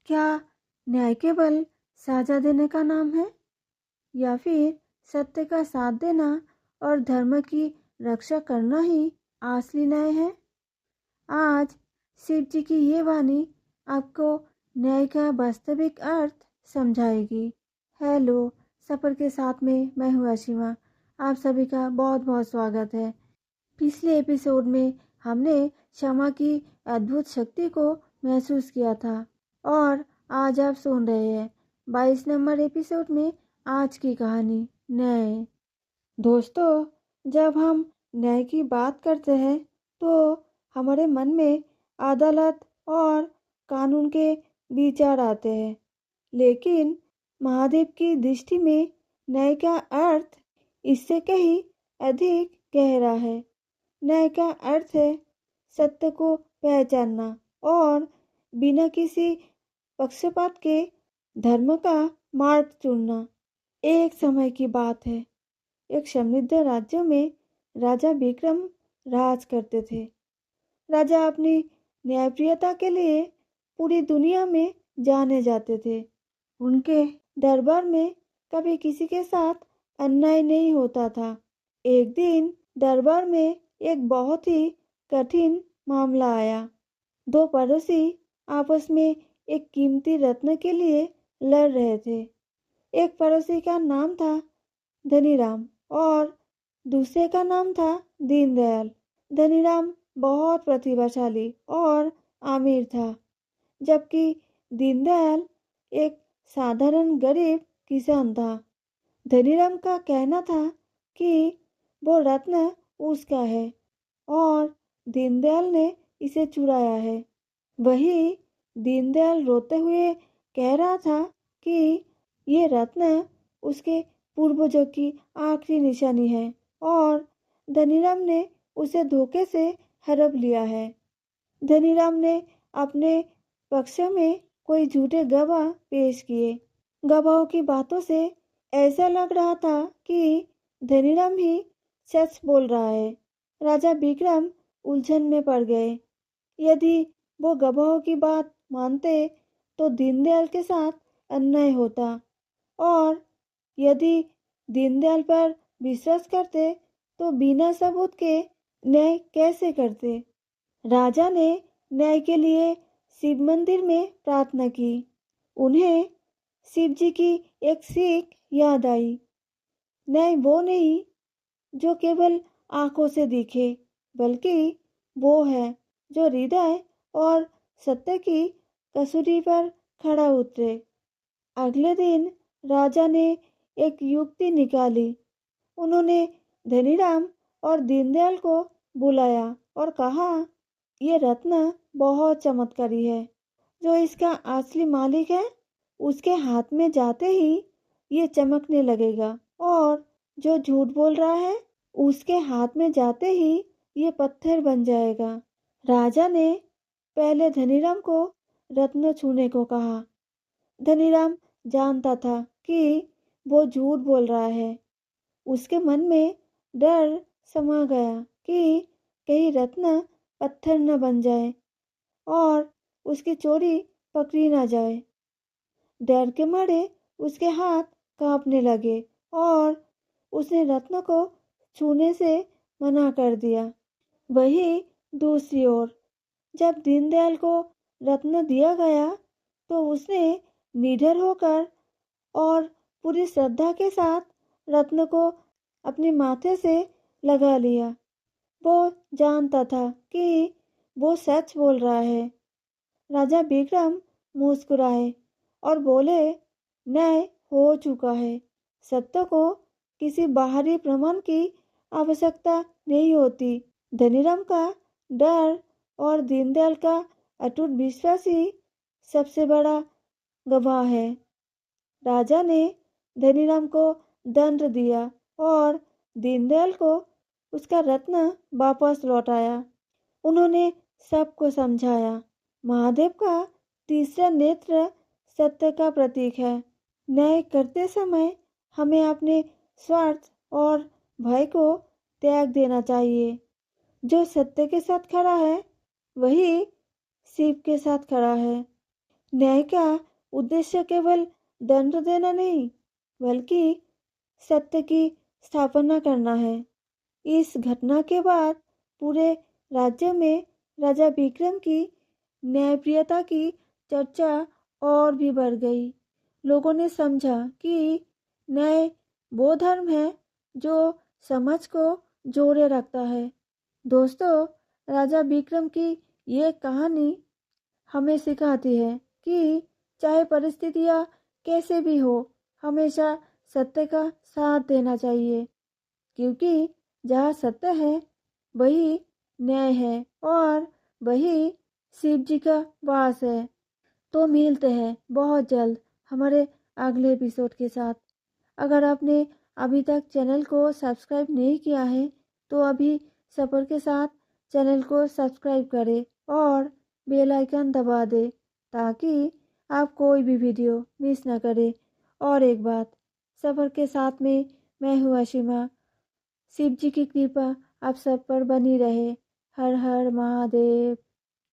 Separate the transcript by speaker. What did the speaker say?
Speaker 1: क्या न्याय केवल सजा देने का नाम है, या फिर सत्य का साथ देना और धर्म की रक्षा करना ही असली न्याय है? आज शिव जी की ये वाणी आपको न्याय का वास्तविक अर्थ समझाएगी। हेलो, सफ़र के साथ में मैं हूँ अशिमा। आप सभी का बहुत बहुत स्वागत है। पिछले एपिसोड में हमने क्षमा की अद्भुत शक्ति को महसूस किया था और आज आप सुन रहे हैं 22 नंबर एपिसोड में आज की कहानी न्याय। दोस्तों, जब हम न्याय की बात करते हैं तो हमारे मन में अदालत और कानून के विचार आते हैं, लेकिन महादेव की दृष्टि में न्याय का अर्थ इससे कहीं अधिक गहरा है। न्याय का अर्थ है सत्य को पहचानना और बिना किसी पक्षपात के धर्म का मार्ग चुनना। एक समय की बात है, एक समृद्ध राज्य में राजा विक्रम राज करते थे। राजा अपनी न्यायप्रियता के लिए पूरी दुनिया में जाने जाते थे। उनके दरबार में कभी किसी के साथ अन्याय नहीं होता था। एक दिन दरबार में एक बहुत ही कठिन मामला आया। दो पड़ोसी आपस में एक कीमती रत्न के लिए लड़ रहे थे। एक पड़ोसी का नाम था धनीराम और दूसरे का नाम था दीनदयाल। धनीराम बहुत प्रतिभाशाली और अमीर था, जबकि दीनदयाल एक साधारण गरीब किसान था। धनीराम का कहना था कि वो रत्न उसका है और दीनदयाल ने इसे चुराया है। वही दीनदयाल रोते हुए कह रहा था कि ये रत्न उसके पूर्वजों की आखिरी निशानी है और धनीराम ने उसे धोखे से हड़प लिया है। धनीराम ने अपने पक्ष में कोई झूठे गवाह पेश किए। गवाहों की बातों से ऐसा लग रहा था कि धनीराम ही सच बोल रहा है। राजा विक्रम उलझन में पड़ गए। यदि वो गवाहों की बात मानते तो दीनदयाल के साथ अन्याय होता, और यदि दीनदयाल पर विश्वास करते तो बिना सबूत के न्याय कैसे करते। राजा ने न्याय के लिए शिव मंदिर में प्रार्थना की। उन्हें शिव जी की एक सीख याद आई। न्याय वो नहीं जो केवल आंखों से दिखे, बल्कि वो है जो हृदय और सत्य की कसौटी पर खड़ा उतरे। अगले दिन राजा ने एक युक्ति निकाली। उन्होंने धनीराम और दीनदयाल को बुलाया और कहा, ये रत्न बहुत चमत्कारी है। जो इसका असली मालिक है उसके हाथ में जाते ही ये चमकने लगेगा, और जो झूठ बोल रहा है उसके हाथ में जाते ही ये पत्थर बन जाएगा। राजा ने पहले धनीराम को रत्न छूने को कहा। धनीराम जानता था कि वो झूठ बोल रहा है। उसके मन में डर समा गया कि कहीं रत्न पत्थर न बन जाए और उसकी चोरी पकड़ी न जाए। डर के मारे उसके हाथ कांपने लगे और उसने रत्न को छूने से मना कर दिया। वही दूसरी ओर जब दीनदयाल को रत्न दिया गया तो उसने निडर होकर और पूरी श्रद्धा के साथ रत्न को अपने माथे से लगा लिया। वो जानता था कि वो सच बोल रहा है। राजा विक्रम मुस्कुराए और बोले, न्याय हो चुका है। सत्य को किसी बाहरी प्रमाण की आवश्यकता नहीं होती। धनीराम का डर और दीनदयाल का अटूट विश्वास ही सबसे बड़ा गवाह है। राजा ने धनीराम को दंड दिया और दीनदयाल को उसका रत्न वापस लौटाया। उन्होंने सबको समझाया, महादेव का तीसरा नेत्र सत्य का प्रतीक है। न्याय करते समय हमें अपने स्वार्थ और भय को त्याग देना चाहिए। जो सत्य के साथ खड़ा है वही शिव के साथ खड़ा है। न्याय का उद्देश्य केवल दंड देना नहीं, बल्कि सत्य की स्थापना करना है। इस घटना के बाद पूरे राज्य में राजा विक्रम की न्यायप्रियता की चर्चा और भी बढ़ गई। लोगों ने समझा कि न्याय वो धर्म है जो समाज को जोड़े रखता है। दोस्तों, राजा विक्रम की ये कहानी हमें सिखाती है कि चाहे परिस्थितियाँ कैसे भी हो, हमेशा सत्य का साथ देना चाहिए, क्योंकि जहाँ सत्य है वही न्याय है और वही शिव जी का वास है। तो मिलते हैं बहुत जल्द हमारे अगले एपिसोड के साथ। अगर आपने अभी तक चैनल को सब्सक्राइब नहीं किया है तो अभी सफ़र के साथ चैनल को सब्सक्राइब करें और बेल आइकन दबा दें ताकि आप कोई भी वीडियो मिस ना करें। और एक बात, सफ़र के साथ में मैं हूँ अशीमा। शिव जी की कृपा आप सब पर बनी रहे। हर हर महादेव।